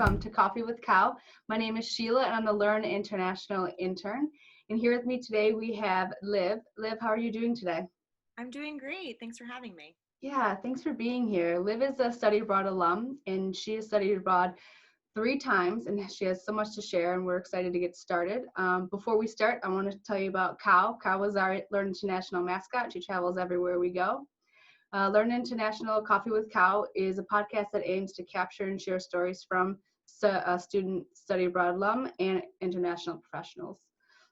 welcome to Coffee with Cow. My name is Sheila and I'm the Learn International intern. And here with me today we have Liv. Liv, how are you doing today? I'm doing great. Thanks for having me. Yeah, thanks for being here. Liv is a study abroad alum and she has studied abroad 3 times and she has so much to share and we're excited to get started. Before we start, I want to tell you about Cow. Cow is our Learn International mascot. She travels everywhere we go. Learn International Coffee with Cow is a podcast that aims to capture and share stories from student study abroad alum and international professionals.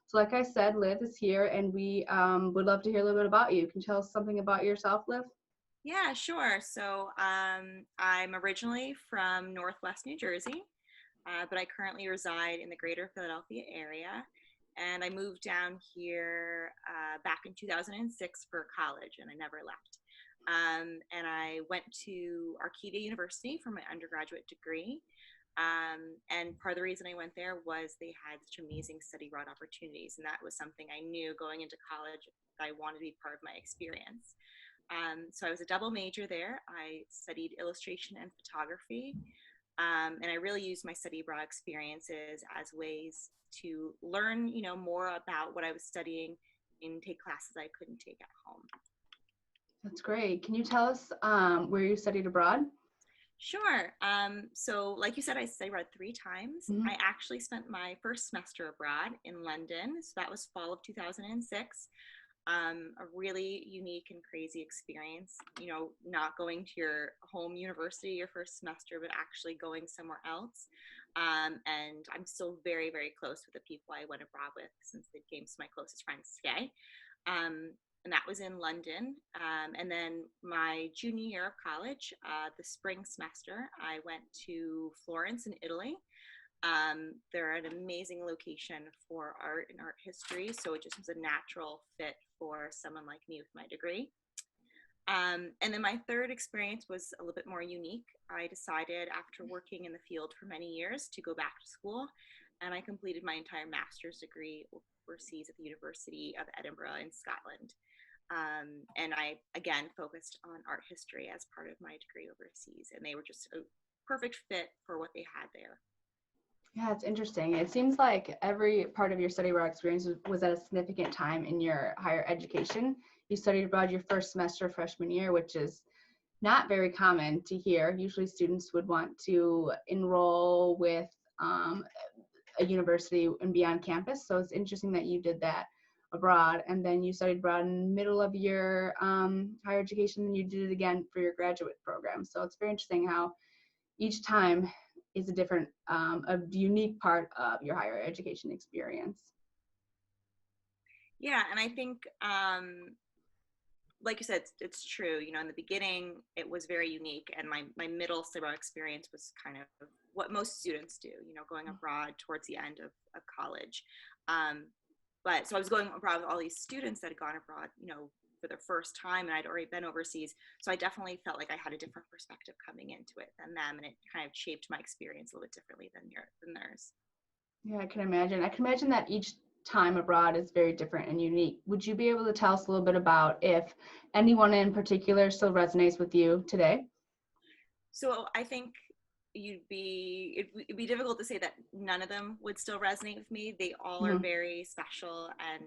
So like I said, Liv is here and we would love to hear a little bit about you. Can you tell us something about yourself, Liv? Yeah, sure. I'm originally from Northwest New Jersey, but I currently reside in the greater Philadelphia area. And I moved down here back in 2006 for college, and I never left. And I went to Arcadia University for my undergraduate degree. And part of the reason I went there was they had such amazing study abroad opportunities. And that was something I knew going into college that I wanted to be part of my experience. So I was a double major there. I studied illustration and photography. And I really used my study abroad experiences as ways to learn, more about what I was studying and take classes I couldn't take at home. That's great. Can you tell us where you studied abroad? Sure. So like you said, I studied abroad 3 times. Mm-hmm. I actually spent my first semester abroad in London. So that was fall of 2006. A really unique and crazy experience, not going to your home university your first semester, but actually going somewhere else. And I'm still very, very close with the people I went abroad with since they became some of my closest friends today. And that was in London. And then my junior year of college, the spring semester, I went to Florence in Italy. They're an amazing location for art and art history, so it just was a natural fit for someone like me with my degree. And then my third experience was a little bit more unique. I decided after working in the field for many years to go back to school, and I completed my entire master's degree overseas at the University of Edinburgh in Scotland. And I, again, focused on art history as part of my degree overseas, and they were just a perfect fit for what they had there. Yeah, it's interesting. It seems like every part of your study abroad experience was at a significant time in your higher education. You studied abroad your first semester freshman year, which is not very common to hear. Usually students would want to enroll with a university and be on campus. So it's interesting that you did that abroad. And then you studied abroad in the middle of your higher education, and you did it again for your graduate program. So it's very interesting how each time is a different, a unique part of your higher education experience. Yeah, and I think, like you said, it's true. In the beginning, it was very unique, and my middle semester experience was kind of what most students do, going abroad towards the end of college. But so I was going abroad with all these students that had gone abroad, for the first time, and I'd already been overseas. So I definitely felt like I had a different perspective coming into it than them, and it kind of shaped my experience a little bit differently than theirs. Yeah, I can imagine. I can imagine that each time abroad is very different and unique. Would you be able to tell us a little bit about if anyone in particular still resonates with you today? So I think it'd be difficult to say that none of them would still resonate with me. They all are Mm-hmm. very special and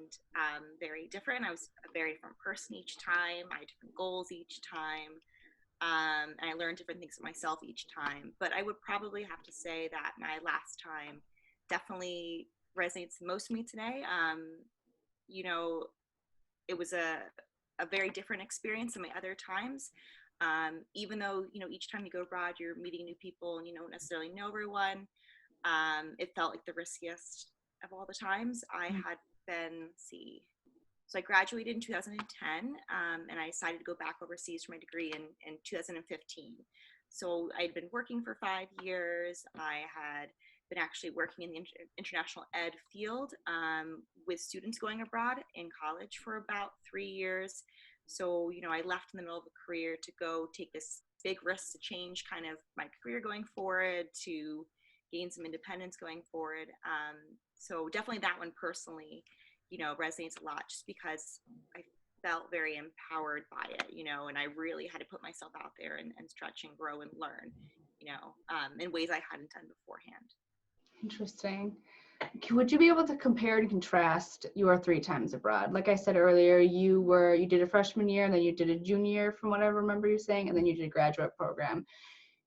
very different. I was a very different person each time. I had different goals each time. And I learned different things of myself each time. But I would probably have to say that my last time definitely resonates most with me today. You know, it was a very different experience than my other times. Even though, each time you go abroad, you're meeting new people and you don't necessarily know everyone. It felt like the riskiest of all the times. I had been, so I graduated in 2010, and I decided to go back overseas for my degree in 2015. So I'd been working for 5 years. I had been actually working in the international ed field with students going abroad in college for about 3 years. So, I left in the middle of a career to go take this big risk to change kind of my career going forward, to gain some independence going forward. So definitely that one personally, resonates a lot just because I felt very empowered by it, and I really had to put myself out there and stretch and grow and learn in ways I hadn't done beforehand. Interesting. Would you be able to compare and contrast your 3 times abroad? Like I said earlier, you did a freshman year, and then you did a junior year, from what I remember you saying, and then you did a graduate program.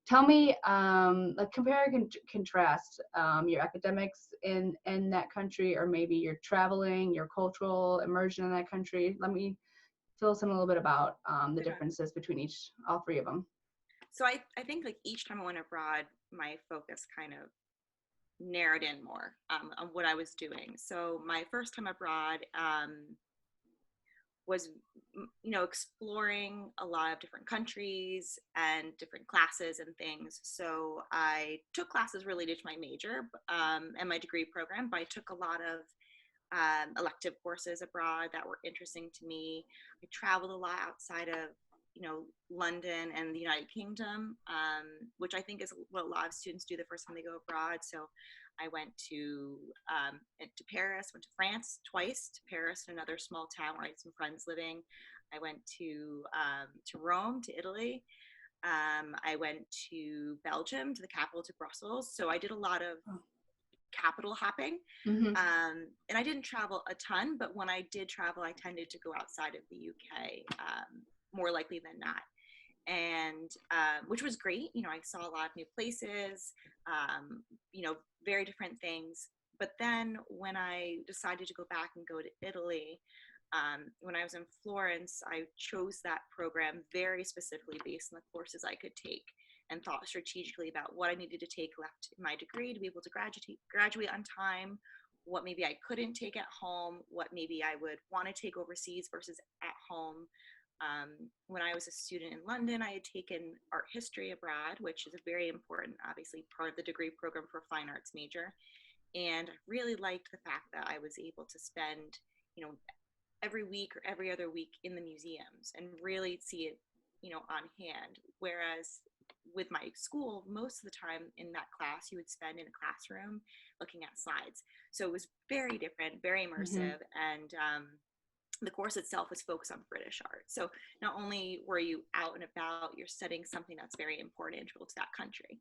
Tell me, like, compare and contrast your academics in that country, or maybe your traveling, your cultural immersion in that country. Let me fill us in a little bit about the differences between all 3 of them. So I think like each time I went abroad, my focus kind of narrowed in more on what I was doing. So my first time abroad was, exploring a lot of different countries and different classes and things. So I took classes related to my major and my degree program, but I took a lot of elective courses abroad that were interesting to me. I traveled a lot outside of London and the United Kingdom, which I think is what a lot of students do the first time they go abroad. So I went to Paris, went to France twice, to Paris, and another small town where I had some friends living. I went to Rome, to Italy. I went to Belgium, to the capital, to Brussels. So I did a lot of capital hopping. Mm-hmm. And I didn't travel a ton, but when I did travel, I tended to go outside of the UK, more likely than not. And which was great. I saw a lot of new places, very different things. But then when I decided to go back and go to Italy, when I was in Florence, I chose that program very specifically based on the courses I could take, and thought strategically about what I needed to take left in my degree to be able to graduate on time, what maybe I couldn't take at home, what maybe I would want to take overseas versus at home. When I was a student in London, I had taken art history abroad, which is a very important, obviously, part of the degree program for a fine arts major. And I really liked the fact that I was able to spend, every week or every other week in the museums and really see it, on hand. Whereas with my school, most of the time in that class, you would spend in a classroom looking at slides. So it was very different, very immersive. Mm-hmm. And the course itself was focused on British art. So not only were you out and about, you're studying something that's very important and integral to that country.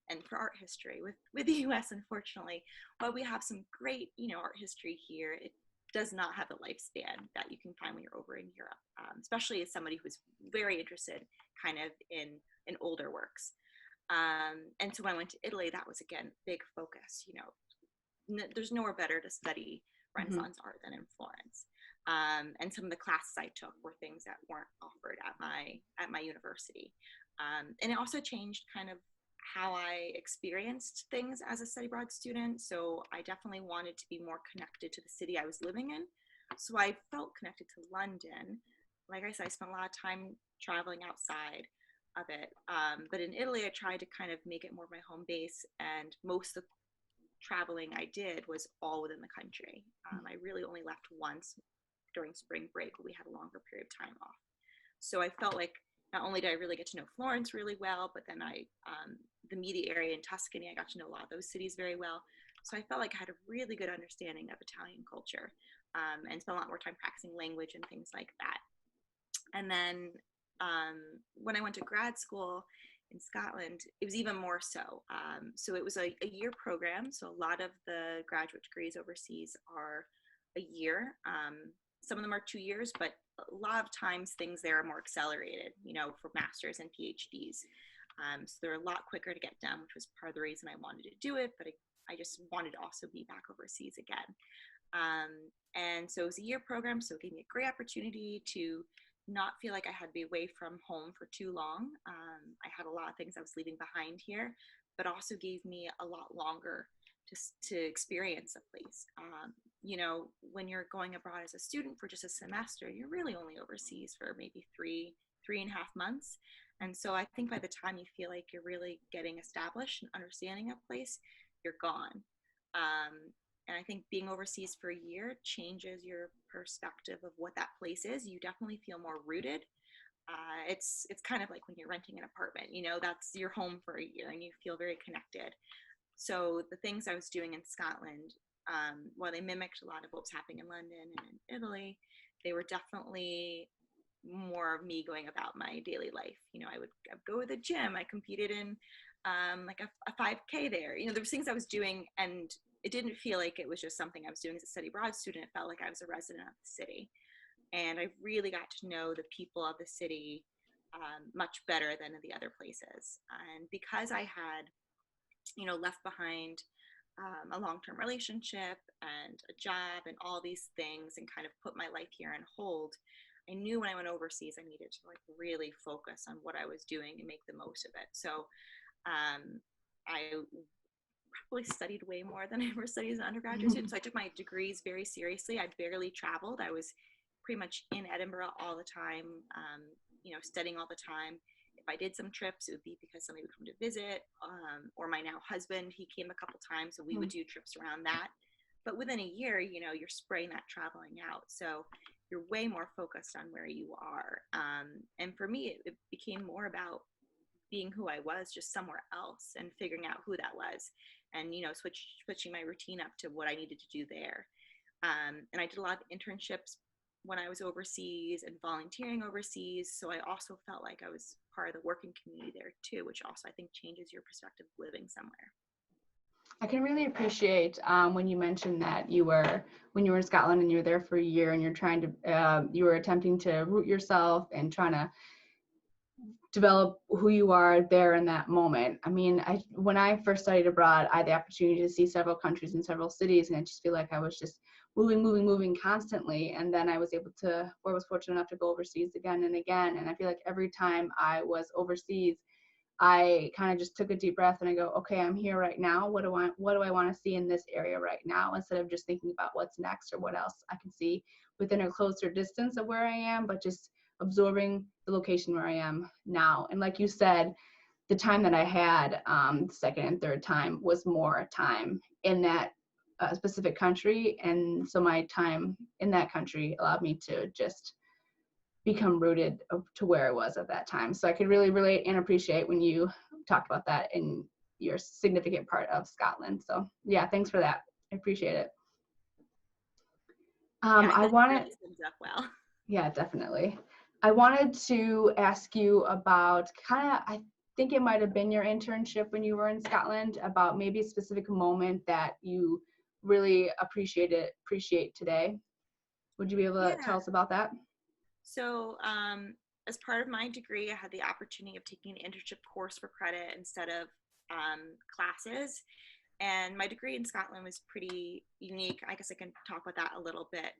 And for art history, with the US, unfortunately, while we have some great, art history here, it does not have the lifespan that you can find when you're over in Europe, especially as somebody who's very interested kind of in older works. And so when I went to Italy, that was, again, big focus. There's nowhere better to study Renaissance art than in Florence. And some of the classes I took were things that weren't offered at my university. And it also changed kind of how I experienced things as a study abroad student. So I definitely wanted to be more connected to the city I was living in. So I felt connected to London. Like I said, I spent a lot of time traveling outside of it. But in Italy, I tried to kind of make it more of my home base. And most of the traveling I did was all within the country. I really only left once during spring break, where we had a longer period of time off. So I felt like not only did I really get to know Florence really well, but then the immediate area in Tuscany, I got to know a lot of those cities very well. So I felt like I had a really good understanding of Italian culture, and spent a lot more time practicing language and things like that. And then when I went to grad school in Scotland, it was even more so. So it was a year program. So a lot of the graduate degrees overseas are a year. Some of them are 2 years, but a lot of times things there are more accelerated, for masters and PhDs. So they're a lot quicker to get done, which was part of the reason I wanted to do it, but I just wanted to also be back overseas again. And so it was a year program, so it gave me a great opportunity to not feel like I had to be away from home for too long. I had a lot of things I was leaving behind here, but also gave me a lot longer to experience a place. When you're going abroad as a student for just a semester, you're really only overseas for maybe three and a half months. And so I think by the time you feel like you're really getting established and understanding a place, you're gone. And I think being overseas for a year changes your perspective of what that place is. You definitely feel more rooted. It's kind of like when you're renting an apartment, that's your home for a year and you feel very connected. So the things I was doing in Scotland, while they mimicked a lot of what was happening in London and in Italy, they were definitely more more of me going about my daily life. I'd go to the gym. I competed in like a 5K there. There was things I was doing, and it didn't feel like it was just something I was doing as a study abroad student. It felt like I was a resident of the city. And I really got to know the people of the city much better than the other places. And because I had, left behind a long-term relationship and a job and all these things and kind of put my life here on hold, I knew when I went overseas, I needed to like really focus on what I was doing and make the most of it. So I probably studied way more than I ever studied as an undergraduate student. So I took my degrees very seriously. I barely traveled. I was pretty much in Edinburgh all the time, studying all the time. If I did some trips, it would be because somebody would come to visit, or my now husband, he came a couple times, so we would do trips around that. But within a year, you're spraying that traveling out. So you're way more focused on where you are. And for me, it became more about being who I was just somewhere else and figuring out who that was, and switching my routine up to what I needed to do there. And I did a lot of internships when I was overseas and volunteering overseas. So I also felt like I was part of the working community there too, which also I think changes your perspective of living somewhere. I can really appreciate when you mentioned that when you were in Scotland and you were there for a year and you were attempting to root yourself and trying to develop who you are there in that moment. I mean, when I first studied abroad, I had the opportunity to see several countries and several cities, and I just feel like I was just moving constantly. And then I was fortunate enough to go overseas again and again. And I feel like every time I was overseas, I kind of just took a deep breath and I go, okay, I'm here right now. What do I want to see in this area right now? Instead of just thinking about what's next or what else I can see within a closer distance of where I am, but just absorbing the location where I am now. And like you said, the time that I had, second and third time, was more time in that specific country. And so my time in that country allowed me to just become rooted to where I was at that time. So I could really relate and appreciate when you talked about that in your significant part of Scotland. So yeah, thanks for that. I appreciate it. I wanted, really sums up well. Yeah, definitely. I wanted to ask you about I think it might have been your internship when you were in Scotland, about maybe a specific moment that you really appreciate today. Would you be able to tell us about that? So as part of my degree, I had the opportunity of taking an internship course for credit instead of classes. And my degree in Scotland was pretty unique. I guess I can talk about that a little bit.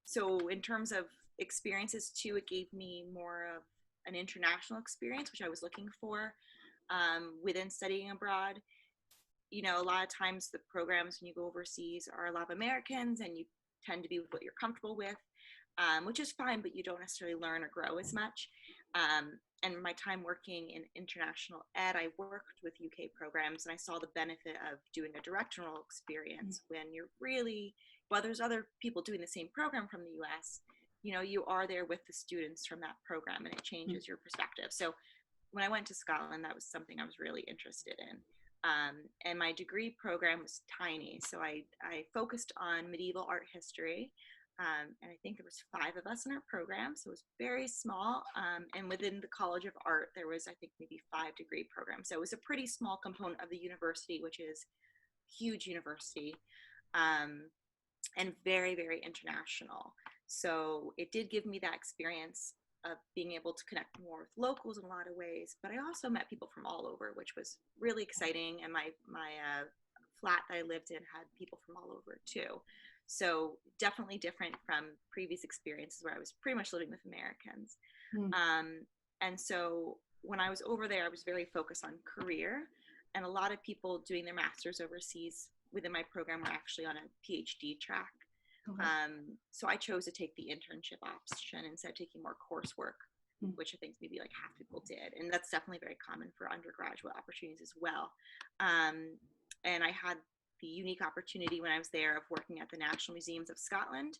So in terms of experiences too, it gave me more of an international experience, which I was looking for within studying abroad. A lot of times the programs when you go overseas are a lot of Americans, and you tend to be with what you're comfortable with, which is fine, but you don't necessarily learn or grow as much. And my time working in international ed, I worked with UK programs, and I saw the benefit of doing a direct enroll experience when you're really, well, there's other people doing the same program from the US, you are there with the students from that program, and it changes your perspective. So when I went to Scotland, that was something I was really interested in. And my degree program was tiny. So I focused on medieval art history. And I think there was 5 of us in our program, so it was very small. And within the College of Art, there was, I think, maybe 5 degree programs. So it was a pretty small component of the university, which is a huge university, and very, very international. So it did give me that experience of being able to connect more with locals in a lot of ways. But I also met people from all over, which was really exciting. And my flat that I lived in had people from all over too. So definitely different from previous experiences where I was pretty much living with Americans. And so when I was over there, I was very focused on career, and a lot of people doing their master's overseas within my program were actually on a PhD track. Okay. So I chose to take the internship option instead of taking more coursework, which I think maybe like half people did. And that's definitely very common for undergraduate opportunities as well. And I had the unique opportunity when I was there of working at the National Museums of Scotland.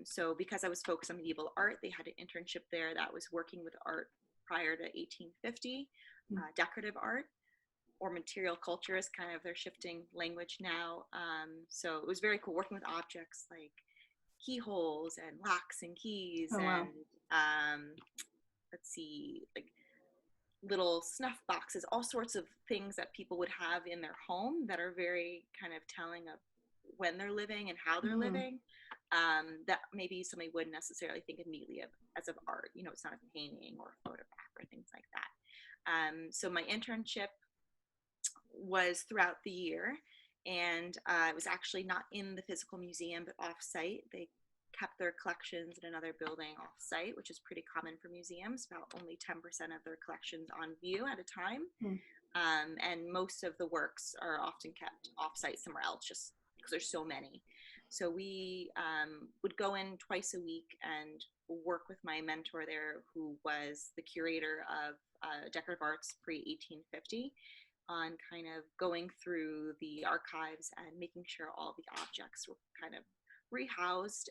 So because I was focused on medieval art, they had an internship there that was working with art prior to 1850, decorative art, or material culture is kind of their shifting language now. So it was very cool working with objects like keyholes and locks and keys, and let's see, like little snuff boxes, all sorts of things that people would have in their home that are very kind of telling of when they're living and how they're living, that maybe somebody wouldn't necessarily think immediately of as of art. You know, it's not a painting or a photograph or things like that. So my internship was throughout the year, and it was actually not in the physical museum, but off-site. They kept their collections in another building off-site, which is pretty common for museums, about only 10% of their collections on view at a time. And most of the works are often kept off-site somewhere else, just because there's so many. So we would go in twice a week and work with my mentor there, who was the curator of decorative arts pre-1850, on kind of going through the archives and making sure all the objects were kind of rehoused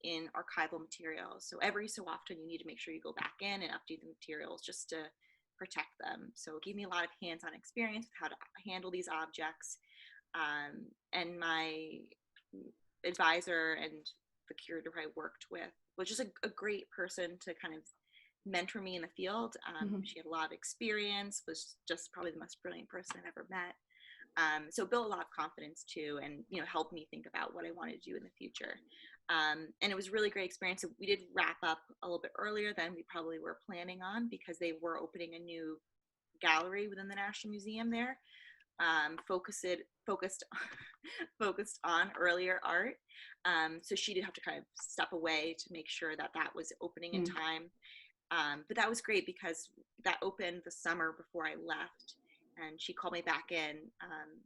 in archival materials. So every so often you need to make sure you go back in and update the materials just to protect them. So it gave me a lot of hands-on experience with how to handle these objects. And my advisor and the curator I worked with was just a great person to kind of mentor me in the field. She had a lot of experience, was just probably the most brilliant person I've ever met. So it built a lot of confidence too, and helped me think about what I wanted to do in the future. And it was a really great experience. So we did wrap up a little bit earlier than we probably were planning on, because they were opening a new gallery within the National Museum there, focused on earlier art. So she did have to kind of step away to make sure that that was opening in time. But that was great because that opened the summer before I left, and she called me back in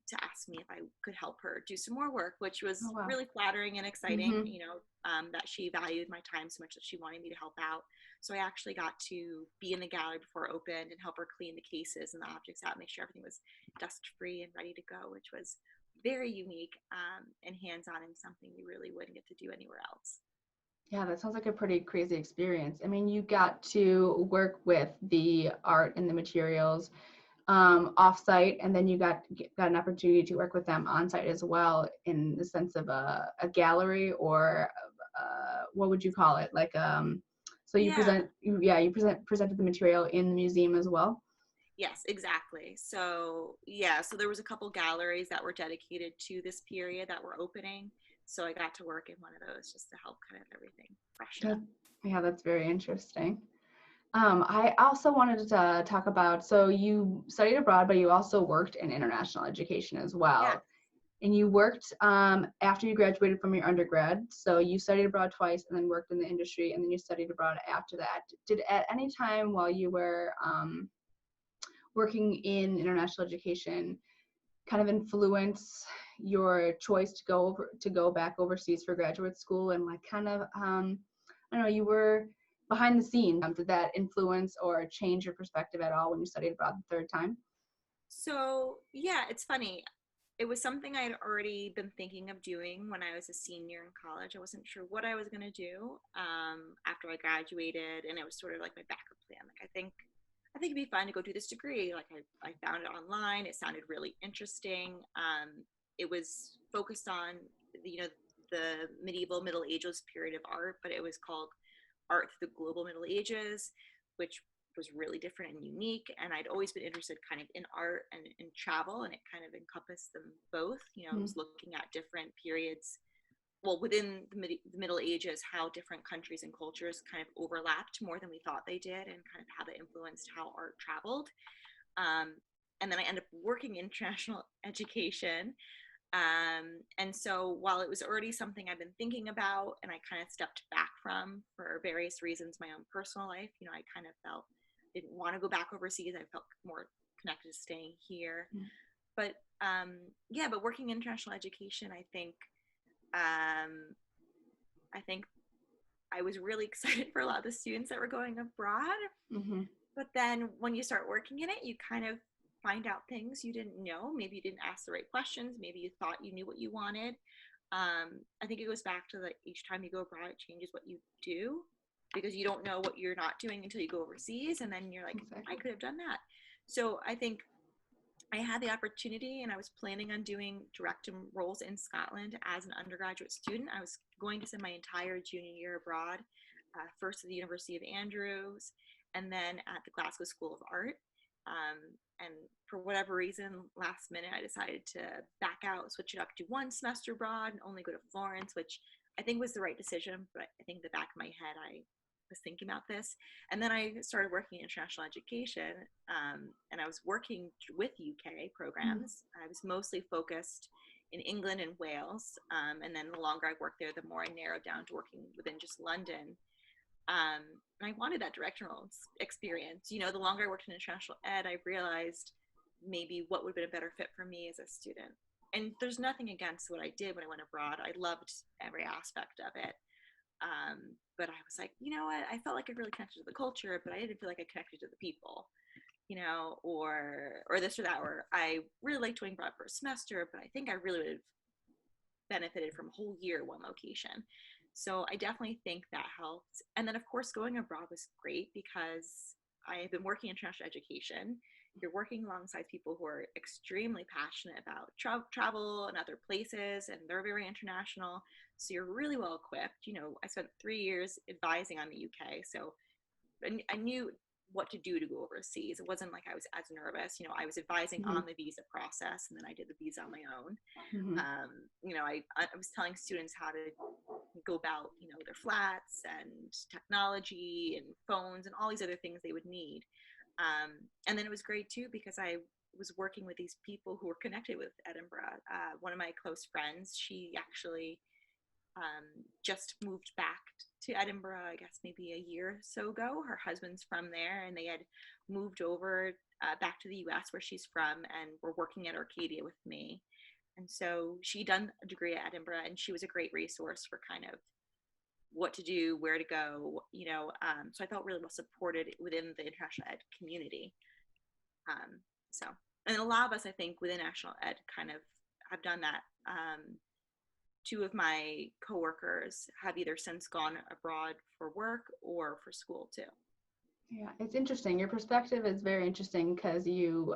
to ask me if I could help her do some more work, which was really flattering and exciting, that she valued my time so much that she wanted me to help out. So I actually got to be in the gallery before it opened and help her clean the cases and the objects out, make sure everything was dust-free and ready to go, which was very unique and hands-on, and something you really wouldn't get to do anywhere else. Yeah, that sounds like a pretty crazy experience. I mean, you got to work with the art and the materials off-site, and then you got an opportunity to work with them on-site as well, in the sense of a gallery, or what would you call it? Like, so you presented the material in the museum as well? Yes, exactly. So so there was a couple galleries that were dedicated to this period that were opening. So I got to work in one of those just to help kind of everything freshen up. Yeah, that's very interesting. I also wanted to talk about, so you studied abroad, but you also worked in international education as well. Yeah. And you worked after you graduated from your undergrad. So you studied abroad twice and then worked in the industry, and then you studied abroad after that. Did at any time while you were working in international education kind of influence your choice to go back overseas for graduate school, and like kind of I don't know, you were behind the scenes. Did that influence or change your perspective at all when you studied abroad the third time? So yeah, it's funny. It was something I had already been thinking of doing when I was a senior in college. I wasn't sure what I was going to do after I graduated, and it was sort of like my backup plan. Like, I think it'd be fun to go do this degree. Like, I found it online. It sounded really interesting. It was focused on the medieval Middle Ages period of art, but it was called Art Through the Global Middle Ages, which was really different and unique. And I'd always been interested kind of in art and in travel, and it kind of encompassed them both. I was looking at different periods, well, within the Middle Ages, how different countries and cultures kind of overlapped more than we thought they did, and kind of how they influenced how art traveled. And then I ended up working in international education. And so while it was already something I've been thinking about and I kind of stepped back from for various reasons, my own personal life, I kind of didn't want to go back overseas. I felt more connected to staying here. But but working in international education, I think I was really excited for a lot of the students that were going abroad. But then when you start working in it, you kind of find out things you didn't know. Maybe you didn't ask the right questions. Maybe you thought you knew what you wanted. I think it goes back to each time you go abroad, it changes what you do, because you don't know what you're not doing until you go overseas, and then you're like, I could have done that. So I think I had the opportunity, and I was planning on doing direct roles in Scotland as an undergraduate student. I was going to spend my entire junior year abroad first at the University of Andrews, and then at the Glasgow School of Art. And for whatever reason, last minute, I decided to back out, switch it up to one semester abroad, and only go to Florence, which I think was the right decision. But I think in the back of my head, I was thinking about this. And then I started working in international education, and I was working with UK programs. I was mostly focused in England and Wales. And then the longer I worked there, the more I narrowed down to working within just London. And I wanted that directional experience. You know, the longer I worked in international ed, I realized maybe what would have been a better fit for me as a student. And there's nothing against what I did when I went abroad. I loved every aspect of it. But I was like, you know what? I felt like I really connected to the culture, but I didn't feel like I connected to the people, you know, or this or that. Or I really liked going abroad for a semester, but I think I really would have benefited from a whole year at one location. So I definitely think that helped. And then, of course, going abroad was great because I have been working in international education. You're working alongside people who are extremely passionate about travel and other places, and they're very international. So you're really well equipped. You know, I spent 3 years advising on the UK, so I knew what to do to go overseas. It wasn't like I was as nervous. You know, I was advising on the visa process, and then I did the visa on my own. You know, I was telling students how to go about, you know, their flats and technology and phones and all these other things they would need. And then it was great too because I was working with these people who were connected with Edinburgh. One of my close friends, she actually just moved back to Edinburgh, I guess maybe a year or so ago. Her husband's from there, and they had moved over back to the US where she's from, and were working at Arcadia with me. And so she done a degree at Edinburgh, and she was a great resource for kind of what to do, where to go, you know. So I felt really well supported within the international ed community. So, and a lot of us, I think, within national ed kind of have done that. Two of my coworkers have either since gone abroad for work or for school too. Yeah, it's interesting. Your perspective is very interesting because you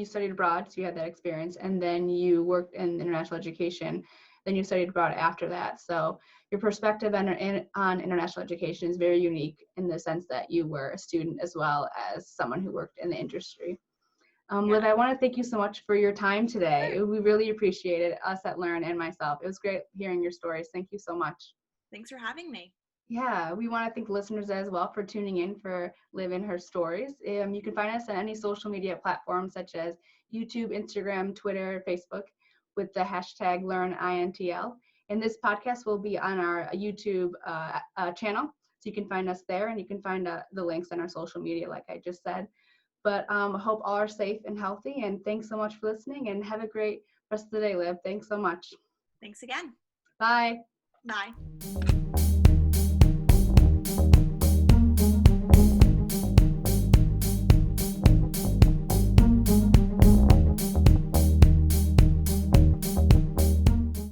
studied abroad, so you had that experience, and then you worked in international education. Then you studied abroad after that. So your perspective on international education is very unique in the sense that you were a student as well as someone who worked in the industry. Liv, I want to thank you so much for your time today. Sure. We really appreciated us at Learn and myself. It was great hearing your stories. Thank you so much. Thanks for having me. Yeah, we want to thank listeners as well for tuning in for Liv and her stories. You can find us on any social media platforms such as YouTube, Instagram, Twitter, Facebook with the hashtag LearnINTL. And this podcast will be on our YouTube channel. So you can find us there, and you can find the links on our social media, like I just said. But I hope all are safe and healthy. And thanks so much for listening, and have a great rest of the day, Liv. Thanks so much. Thanks again. Bye. Bye.